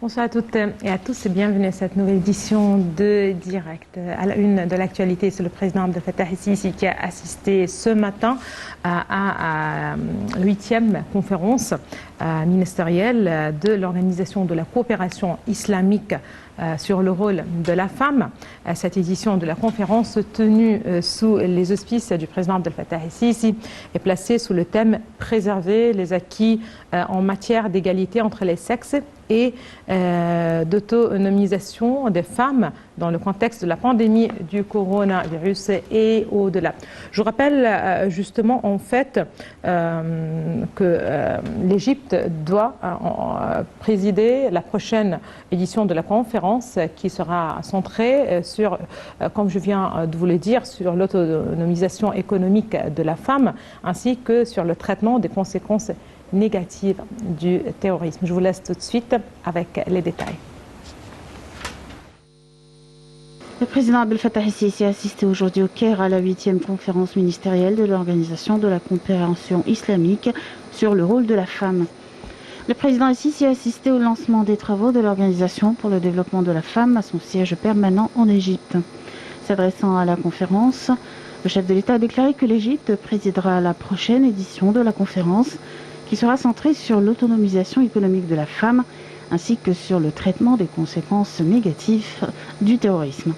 Bonsoir à toutes et à tous et bienvenue à cette nouvelle édition de Direct. À la une de l'actualité, c'est le président Abdel Fattah el-Sisi qui a assisté ce matin à la 8e conférence ministérielle de l'Organisation de la coopération islamique sur le rôle de la femme. Cette édition de la conférence tenue sous les auspices du président Abdel Fattah el-Sisi est placée sous le thème « Préserver les acquis en matière d'égalité entre les sexes » et d'autonomisation des femmes dans le contexte de la pandémie du coronavirus et au-delà. Je vous rappelle justement en fait que l'Égypte doit présider la prochaine édition de la conférence qui sera centrée sur, comme je viens de vous le dire, sur l'autonomisation économique de la femme ainsi que sur le traitement des conséquences négatives du terrorisme. Je vous laisse tout de suite avec les détails. Le président Abdel Fattah el-Sisi a assisté aujourd'hui au Caire à la 8e conférence ministérielle de l'Organisation de la coopération islamique sur le rôle de la femme. Le président el-Sisi a assisté au lancement des travaux de l'Organisation pour le développement de la femme à son siège permanent en Égypte. S'adressant à la conférence, le chef de l'État a déclaré que l'Égypte présidera la prochaine édition de la conférence qui sera centrée sur l'autonomisation économique de la femme ainsi que sur le traitement des conséquences négatives du terrorisme.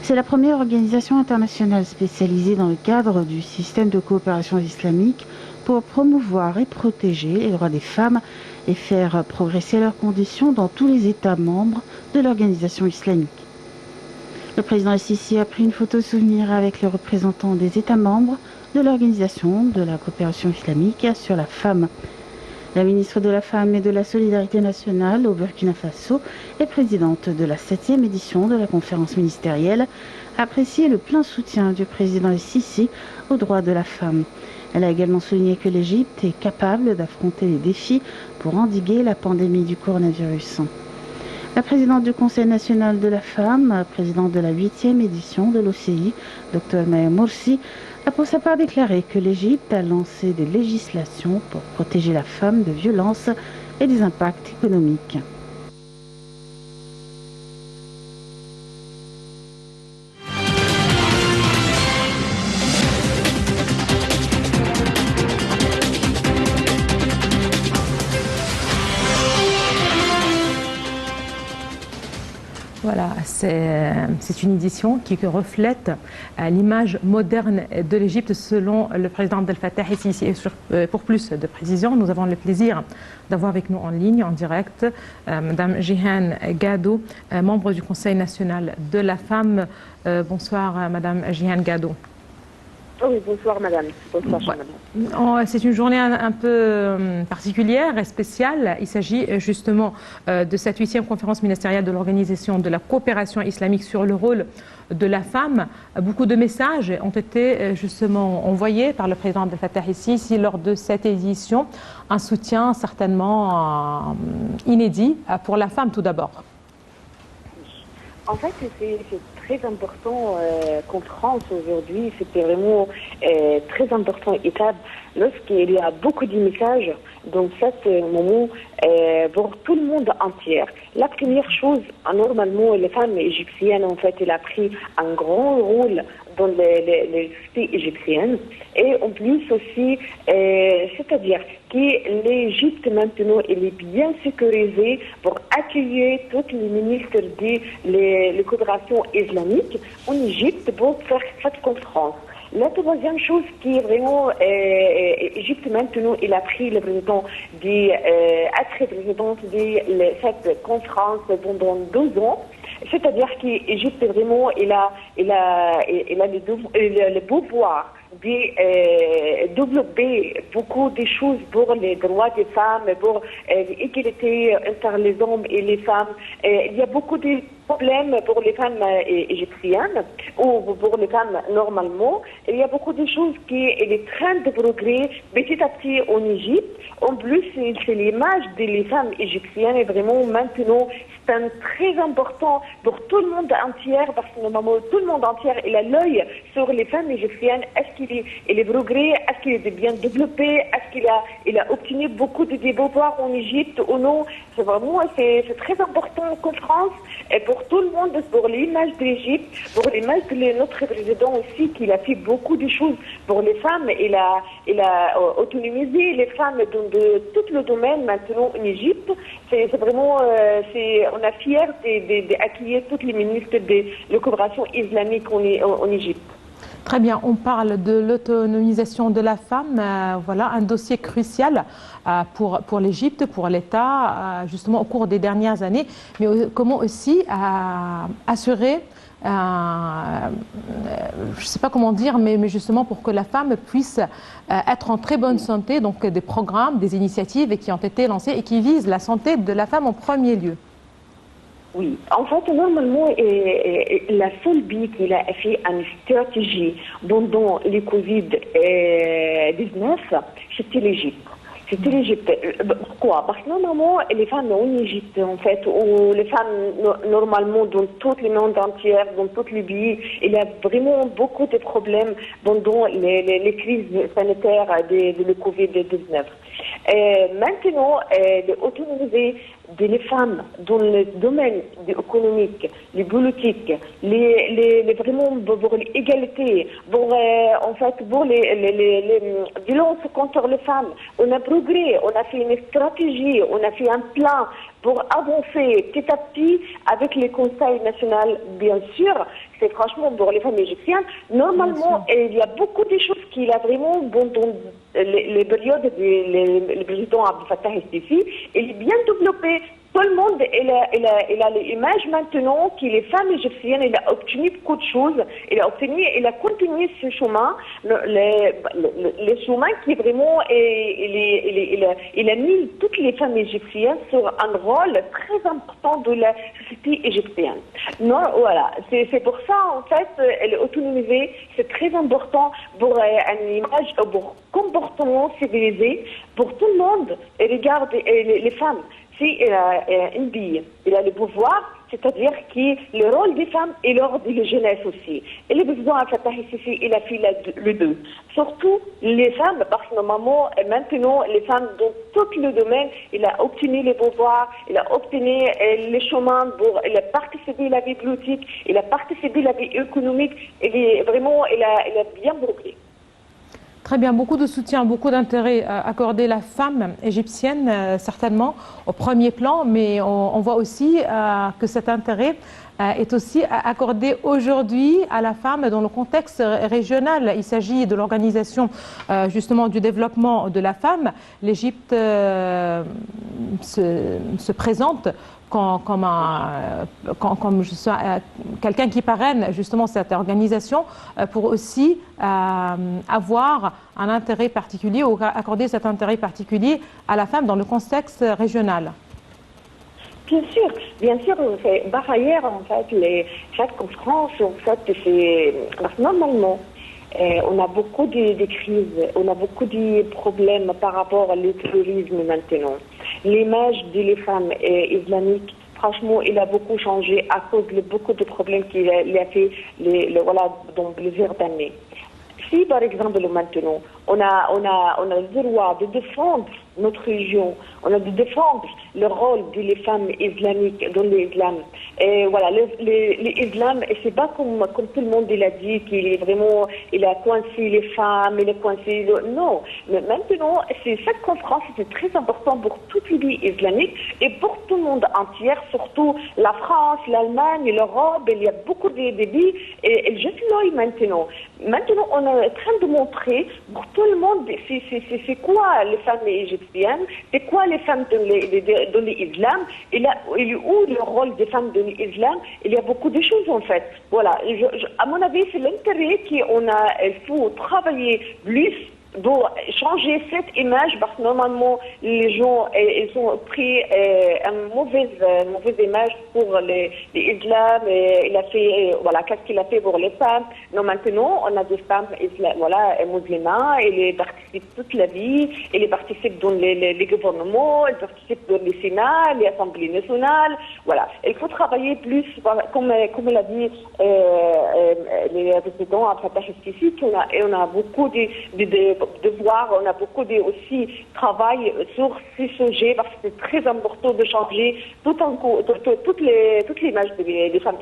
C'est la première organisation internationale spécialisée dans le cadre du système de coopération islamique pour promouvoir et protéger les droits des femmes et faire progresser leurs conditions dans tous les États membres de l'organisation islamique. Le président el-Sisi a pris une photo souvenir avec les représentants des États membres de l'Organisation de la coopération islamique sur la femme. La ministre de la Femme et de la Solidarité nationale au Burkina Faso et présidente de la 7e édition de la conférence ministérielle a apprécié le plein soutien du président el-Sisi aux droits de la femme. Elle a également souligné que l'Égypte est capable d'affronter les défis pour endiguer la pandémie du coronavirus. La présidente du Conseil national de la femme, présidente de la 8e édition de l'OCI, Dr Maya Morsi, a pour sa part déclaré que l'Égypte a lancé des législations pour protéger la femme de violences et des impacts économiques. Voilà, c'est une édition qui reflète l'image moderne de l'Égypte selon le président Abdel Fattah el-Sisi. Et pour plus de précision, nous avons le plaisir d'avoir avec nous en ligne, en direct, Madame Jihan Gado, membre du Conseil national de la femme. Bonsoir Madame Jihan Gado. Oui, bonsoir madame. Bonsoir, madame. C'est une journée un peu particulière et spéciale. Il s'agit justement de cette 8e conférence ministérielle de l'Organisation de la coopération islamique sur le rôle de la femme. Beaucoup de messages ont été justement envoyés par le président Abdel Fattah el-Sisi lors de cette édition. Un soutien certainement inédit pour la femme tout d'abord. En fait, c'est très important qu'en France aujourd'hui, c'était vraiment très important étape lorsqu'il y a beaucoup de messages dans ce moment pour tout le monde entier. La première chose, normalement, les femmes égyptiennes, en fait, elles ont pris un grand rôle dans les sociétés égyptiennes et en plus aussi, c'est-à-dire que l'Égypte maintenant elle est bien sécurisée pour accueillir tous les ministres de la coopération islamique en Égypte pour faire cette conférence. La troisième chose qui est vraiment, Égypte maintenant, il a pris le président être présidente de cette conférence pendant 2 ans. C'est-à-dire qu'Égypte vraiment, il a le pouvoir de développer beaucoup de choses pour les droits des femmes, pour l'égalité entre les hommes et les femmes. Il y a beaucoup de problème pour les femmes égyptiennes ou pour les femmes normalement. Il y a beaucoup de choses qui est en train de progresser petit à petit en Égypte. En plus, c'est l'image des femmes égyptiennes et vraiment maintenant, c'est très important pour tout le monde entier parce que normalement, tout le monde entier il a l'œil sur les femmes égyptiennes. Est-ce qu'il est progrès? Est-ce qu'il est bien développé? Est-ce qu'il a obtenu beaucoup de déboires en Égypte ou non? C'est vraiment c'est très important en conférence et pour tout le monde, pour l'image de l'Égypte, pour l'image de notre président aussi, qu'il a fait beaucoup de choses pour les femmes. Il a autonomisé les femmes dans tout le domaine maintenant en Égypte. C'est vraiment, on est fiers d'accueillir toutes les ministres de la coopération islamique en Égypte. Très bien, on parle de l'autonomisation de la femme, voilà un dossier crucial pour l'Égypte, pour l'État, justement au cours des dernières années, mais comment aussi assurer, je ne sais pas comment dire, mais justement pour que la femme puisse être en très bonne santé, donc des programmes, des initiatives qui ont été lancées et qui visent la santé de la femme en premier lieu. Oui, en fait, normalement, la seule pays qui a fait une stratégie pendant le Covid-19, c'était l'Égypte. C'était l'Égypte. Pourquoi? Parce que normalement, les femmes en Égypte, en fait, ou les femmes normalement dans tout le monde entier, dans tous les pays, il y a vraiment beaucoup de problèmes pendant les crises sanitaires de le Covid-19. Maintenant, d'autonomiser les femmes dans le domaine économique, les politiques, vraiment pour l'égalité, pour les violences contre les femmes. On a progressé, on a fait une stratégie, on a fait un plan pour avancer petit à petit avec les conseils nationaux, bien sûr. C'est franchement pour les femmes égyptiennes. Normalement, il y a beaucoup de choses qu'il a vraiment dans les périodes du président Abdel Fattah el-Sisi. Il est bien développé. Tout le monde il a l'image maintenant que les femmes égyptiennes il a obtenu beaucoup de choses. Il a continué ce chemin, le chemin qui vraiment il a mis toutes les femmes égyptiennes sur un rôle très important de la société égyptienne. Non, voilà, c'est pour ça en fait elle est autonomisée. C'est très important pour une image, pour comportement civilisé pour tout le monde. Et regarde les femmes. Si il a une bille, il a le pouvoir, c'est-à-dire que le rôle des femmes et le rôle de la jeunesse aussi. Et le président Fattah el-Sisi, il a fait le deux. Surtout les femmes, parce que normalement, maintenant, les femmes dans tout le domaine, il a obtenu les pouvoirs, il a obtenu les chemins, il a participé à la vie politique, il a participé à la vie économique, il a bien progressé. Très bien, beaucoup de soutien, beaucoup d'intérêt accordé à la femme égyptienne, certainement, au premier plan, mais on voit aussi que cet intérêt est aussi accordé aujourd'hui à la femme dans le contexte régional. Il s'agit de l'organisation justement du développement de la femme. L'Égypte se présente comme quelqu'un qui parraine justement cette organisation pour aussi avoir un intérêt particulier ou accorder cet intérêt particulier à la femme dans le contexte régional. Bien sûr, par ailleurs, en fait, chaque conférence, en fait, c'est normalement, on a beaucoup de crises, on a beaucoup de problèmes par rapport au terrorisme maintenant. L'image des femmes islamiques, franchement, il a beaucoup changé à cause de beaucoup de problèmes qu'il a fait dans plusieurs années. Si, par exemple, maintenant, on a le droit de défendre notre région, on a de défendre le rôle des femmes islamiques dans l'islam. Et voilà, l'islam, c'est pas comme tout le monde l'a dit, il a coincé les femmes, il a coincé... Non, mais maintenant, cette conférence, c'est très important pour tous les pays islamiques et pour tout le monde entier, surtout la France, l'Allemagne, l'Europe, il y a beaucoup de pays, et jette l'œil maintenant. Maintenant, on est en train de montrer pour tout le monde, c'est quoi les femmes égyptiennes, c'est quoi les femmes dans l'islam, il est où le rôle des femmes dans l'islam, il y a beaucoup de choses en fait. Voilà, à mon avis, c'est l'intérêt il faut travailler plus pour changer cette image, parce que normalement, les gens ils ont pris une mauvaise image pour l'islam. Il a fait, voilà, qu'est-ce qu'il a fait pour les femmes. Non, maintenant, on a des femmes musulmanes, elles participent toute la vie, elles participent dans les gouvernements, elles participent dans les sénats, les assemblées nationales. Voilà. Il faut travailler plus, comme l'a dit le président Abdel Fattah el-Sisi, on a beaucoup de voir, on a beaucoup aussi travail sur ces sujets, parce que c'est très important de changer toute l'image des femmes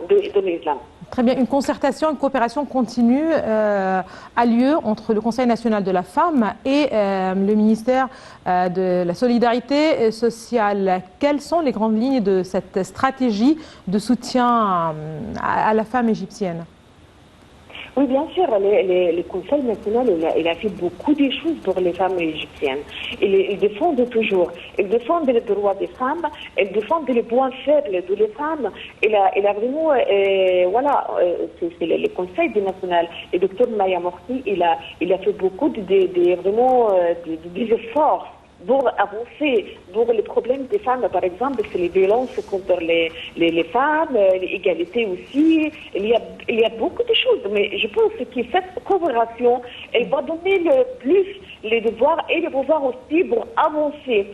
de l'islam. Très bien. Une concertation, une coopération continue a lieu entre le Conseil national de la femme et le ministère de la solidarité sociale. Quelles sont les grandes lignes de cette stratégie de soutien à la femme égyptienne? Oui, bien sûr, le Conseil national, il a fait beaucoup de choses pour les femmes égyptiennes. Ils défendent toujours. Ils défendent les droits des femmes, ils défendent les points faibles de les femmes. Il a vraiment, voilà, c'est le Conseil national. Et le docteur Maya Morsi, il a fait beaucoup des efforts pour avancer pour les problèmes des femmes, par exemple, c'est les violences contre les femmes, l'égalité aussi. Il y a beaucoup de choses, mais je pense que cette coopération, elle va donner le plus les devoirs et les pouvoirs aussi pour avancer.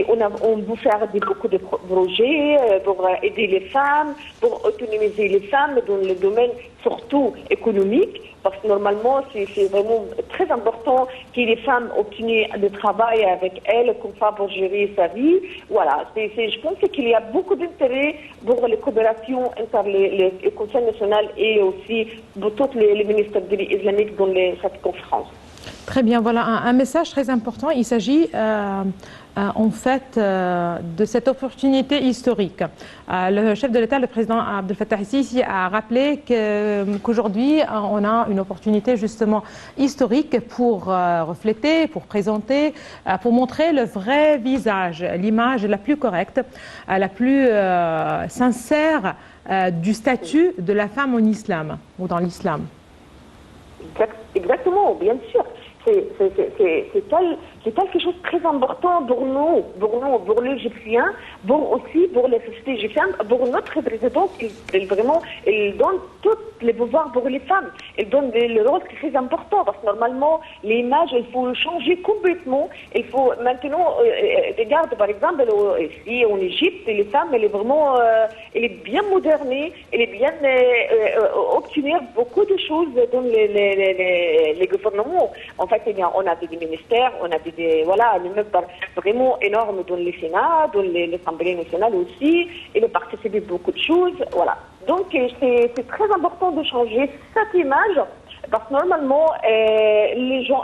On veut faire beaucoup de projets pour aider les femmes, pour autonomiser les femmes dans le domaine surtout économique, parce que normalement c'est vraiment très important que les femmes obtiennent du travail avec elles comme ça pour gérer sa vie. Voilà, je pense qu'il y a beaucoup d'intérêt pour les coopérations entre le Conseil national et aussi pour tous les ministères islamiques dans cette conférence. Très bien, voilà un message très important. Il s'agit en fait de cette opportunité historique. Le chef de l'État, le président Abdel Fattah el-Sisi, a rappelé qu'aujourd'hui on a une opportunité justement historique pour refléter, pour présenter, pour montrer le vrai visage, l'image la plus correcte, la plus sincère du statut de la femme en islam ou dans l'islam. Exactement, bien sûr. C'est quelque chose de très important pour nous, pour l'Égyptien, pour la société égyptienne, pour notre président. Il donne tous les pouvoirs pour les femmes. Il donne le rôle très important, parce que normalement, l'image, il faut changer complètement. Il faut maintenant, regarde par exemple, ici en Égypte, les femmes, elle est bien modernée, elle est bien obtenir beaucoup de choses dans les gouvernements. En fait, on a des ministères, on a des vraiment énormes dans les Sénats, dans l'Assemblée nationale aussi. Il a participé à beaucoup de choses. Voilà. Donc, c'est très important de changer cette image, parce que normalement, les gens,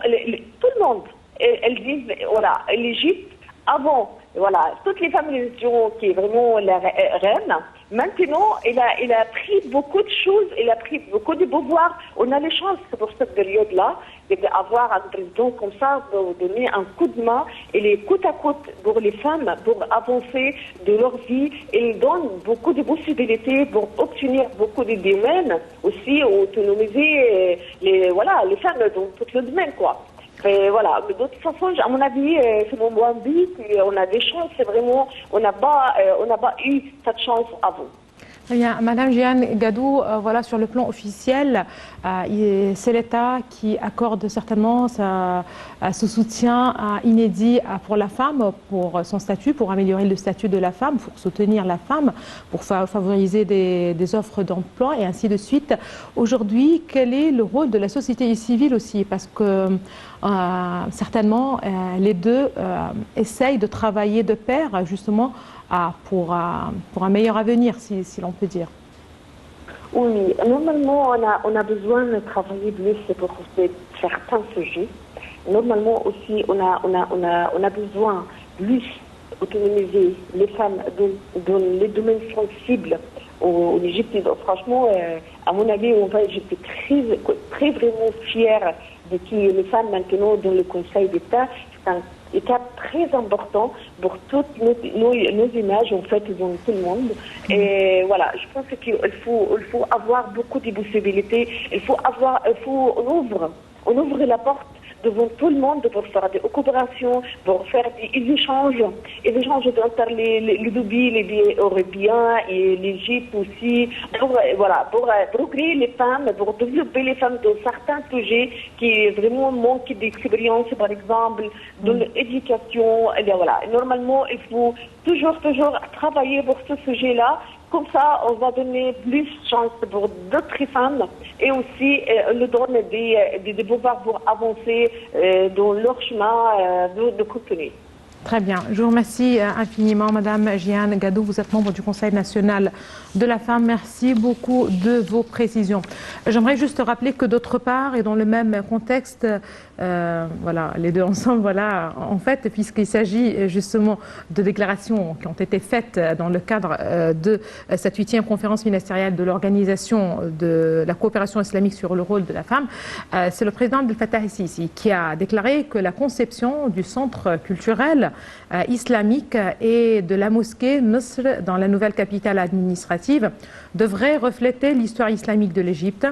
tout le monde, elles disent, voilà, l'Égypte, avant, voilà, toutes les femmes qui est vraiment la reine. Maintenant, il a pris beaucoup de choses, il a pris beaucoup de pouvoirs. On a les chances pour cette période-là d'avoir un président comme ça, pour donner un coup de main, et les côte à côte pour les femmes, pour avancer de leur vie. Il donne beaucoup de possibilités pour obtenir beaucoup de domaines, aussi autonomiser les femmes dans tout le domaine, quoi. Et voilà, mais de toute façon, à mon avis, c'est mon bon but. On a des chances, c'est vraiment, on n'a pas eu cette chance avant. Très bien. Madame Jeanne Gadou, voilà, sur le plan officiel, c'est l'État qui accorde certainement ce soutien inédit pour la femme, pour son statut, pour améliorer le statut de la femme, pour soutenir la femme, pour favoriser des offres d'emploi et ainsi de suite. Aujourd'hui, quel est le rôle de la société civile aussi? Parce que certainement, les deux essayent de travailler de pair, justement, pour un meilleur avenir, si l'on peut dire. Oui, normalement, on a besoin de travailler plus pour certains sujets. Normalement aussi, on a besoin plus d'autonomiser les femmes dans les domaines sensibles. En Égypte, franchement, à mon avis, j'étais très vraiment fière de qui les femmes maintenant dans le Conseil d'État. C'est un étape très important pour toutes nos images en fait dans tout le monde. Et voilà, je pense qu'il faut avoir beaucoup de possibilités. On ouvre la porte devant tout le monde pour faire des coopérations, pour faire des échanges entre les deux pays, les pays européens et l'Égypte aussi, pour créer les femmes, pour développer les femmes dans certains sujets qui vraiment manquent d'expérience, par exemple, dans l'éducation. Et bien voilà, normalement, il faut toujours travailler pour ce sujet-là. Comme ça, on va donner plus de chance pour d'autres femmes et aussi leur donner des pouvoirs pour avancer dans leur chemin de contenu. Très bien. Je vous remercie infiniment, Madame Jeanne Gadou. Vous êtes membre du Conseil national de la femme. Merci beaucoup de vos précisions. J'aimerais juste rappeler que d'autre part, et dans le même contexte, voilà, les deux ensemble, voilà, en fait, puisqu'il s'agit justement de déclarations qui ont été faites dans le cadre de cette 8e conférence ministérielle de l'Organisation de la coopération islamique sur le rôle de la femme, c'est le président Abdel Fattah el-Sisi qui a déclaré que la conception du centre culturel islamique et de la mosquée Nasr dans la nouvelle capitale administrative devrait refléter l'histoire islamique de l'Égypte.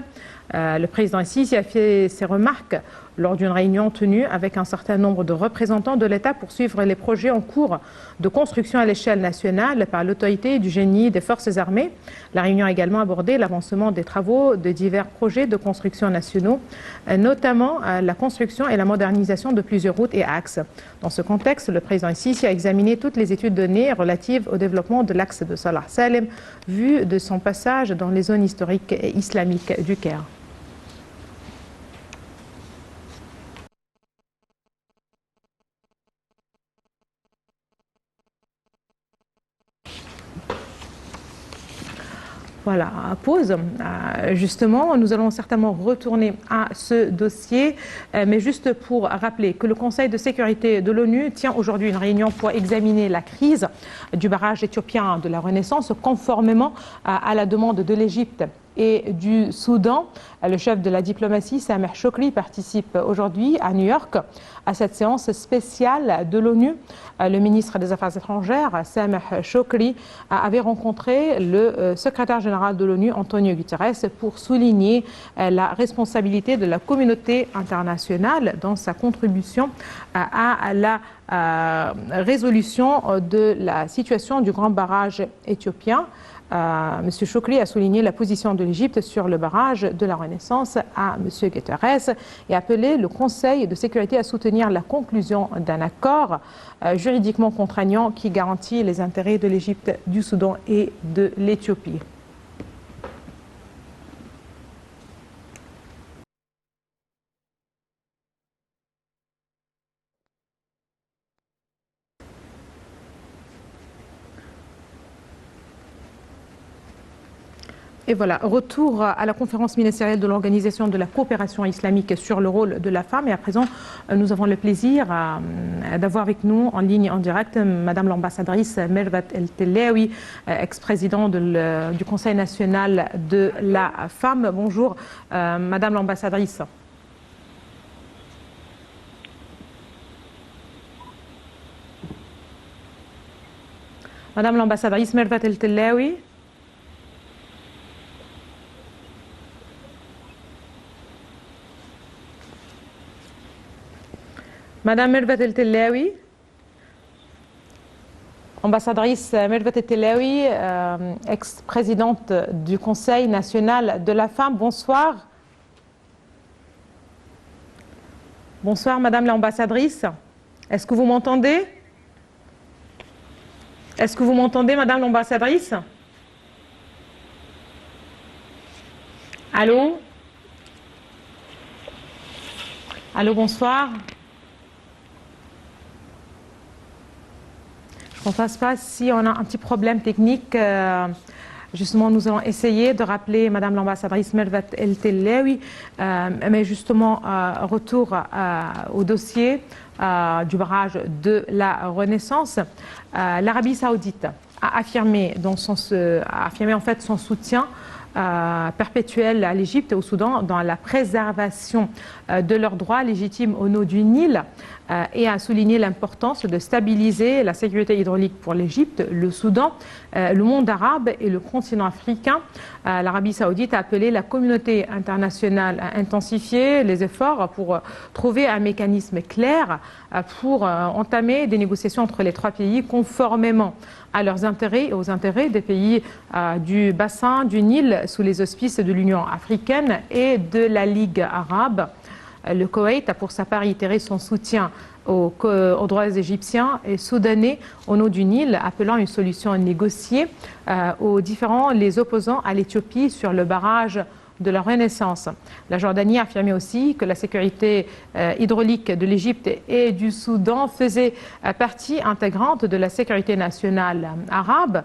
Le président Sisi a fait ces remarques lors d'une réunion tenue avec un certain nombre de représentants de l'État pour suivre les projets en cours de construction à l'échelle nationale par l'autorité du génie des forces armées. La réunion a également abordé l'avancement des travaux de divers projets de construction nationaux, notamment la construction et la modernisation de plusieurs routes et axes. Dans ce contexte, le président Sisi a examiné toutes les études données relatives au développement de l'axe de Salah Salem, vu de son passage dans les zones historiques et islamiques du Caire. Voilà, pause. Justement, nous allons certainement retourner à ce dossier, mais juste pour rappeler que le Conseil de sécurité de l'ONU tient aujourd'hui une réunion pour examiner la crise du barrage éthiopien de la Renaissance, conformément à la demande de l'Égypte et du Soudan. Le chef de la diplomatie, Sameh Shoukry, participe aujourd'hui à New York à cette séance spéciale de l'ONU. Le ministre des Affaires étrangères, Sameh Shoukry, avait rencontré le secrétaire général de l'ONU, Antonio Guterres, pour souligner la responsabilité de la communauté internationale dans sa contribution à la résolution de la situation du grand barrage éthiopien. M. Shoukry a souligné la position de l'Égypte sur le barrage de la Renaissance à M. Guterres et appelé le Conseil de sécurité à soutenir la conclusion d'un accord juridiquement contraignant qui garantit les intérêts de l'Égypte, du Soudan et de l'Éthiopie. Et voilà, retour à la conférence ministérielle de l'Organisation de la coopération islamique sur le rôle de la femme. Et à présent, nous avons le plaisir d'avoir avec nous en ligne, en direct, Madame l'ambassadrice Mervat El-Tellaoui, ex-présidente du Conseil national de la femme. Bonjour, Madame l'ambassadrice. Madame l'ambassadrice Mervat El-Tellaoui. Madame Mervat El-Tellaoui, ambassadrice Mervat El-Tellaoui, ex-présidente du Conseil national de la femme, bonsoir. Bonsoir Madame l'ambassadrice, est-ce que vous m'entendez? Est-ce que vous m'entendez Madame l'ambassadrice? Allô? Allô, bonsoir. Je ne pense pas si on a un petit problème technique. Justement, nous allons essayer de rappeler Madame l'ambassadrice Mervat El-Tellaoui, mais justement, retour au dossier du barrage de la Renaissance. L'Arabie Saoudite a affirmé en fait son soutien perpétuel à l'Égypte et au Soudan dans la préservation de leurs droits légitimes au nord du Nil. et a souligné l'importance de stabiliser la sécurité hydraulique pour l'Égypte, le Soudan, le monde arabe et le continent africain. L'Arabie saoudite a appelé la communauté internationale à intensifier les efforts pour trouver un mécanisme clair pour entamer des négociations entre les trois pays conformément à leurs intérêts et aux intérêts des pays du bassin du Nil sous les auspices de l'Union africaine et de la Ligue arabe. Le Koweït a pour sa part réitéré son soutien aux droits égyptiens et soudanais au nom du Nil, appelant une solution négociée aux différents les opposants à l'Éthiopie sur le barrage de la Renaissance. La Jordanie a affirmé aussi que la sécurité hydraulique de l'Égypte et du Soudan faisait partie intégrante de la sécurité nationale arabe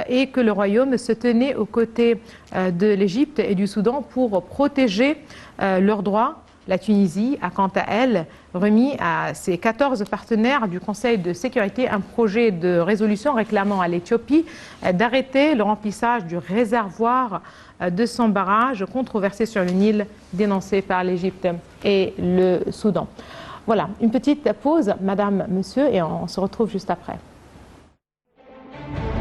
et que le Royaume se tenait aux côtés de l'Égypte et du Soudan pour protéger leurs droits. La Tunisie a quant à elle remis à ses 14 partenaires du Conseil de sécurité un projet de résolution réclamant à l'Éthiopie d'arrêter le remplissage du réservoir de son barrage controversé sur le Nil dénoncé par l'Égypte et le Soudan. Voilà, une petite pause, madame, monsieur, et on se retrouve juste après.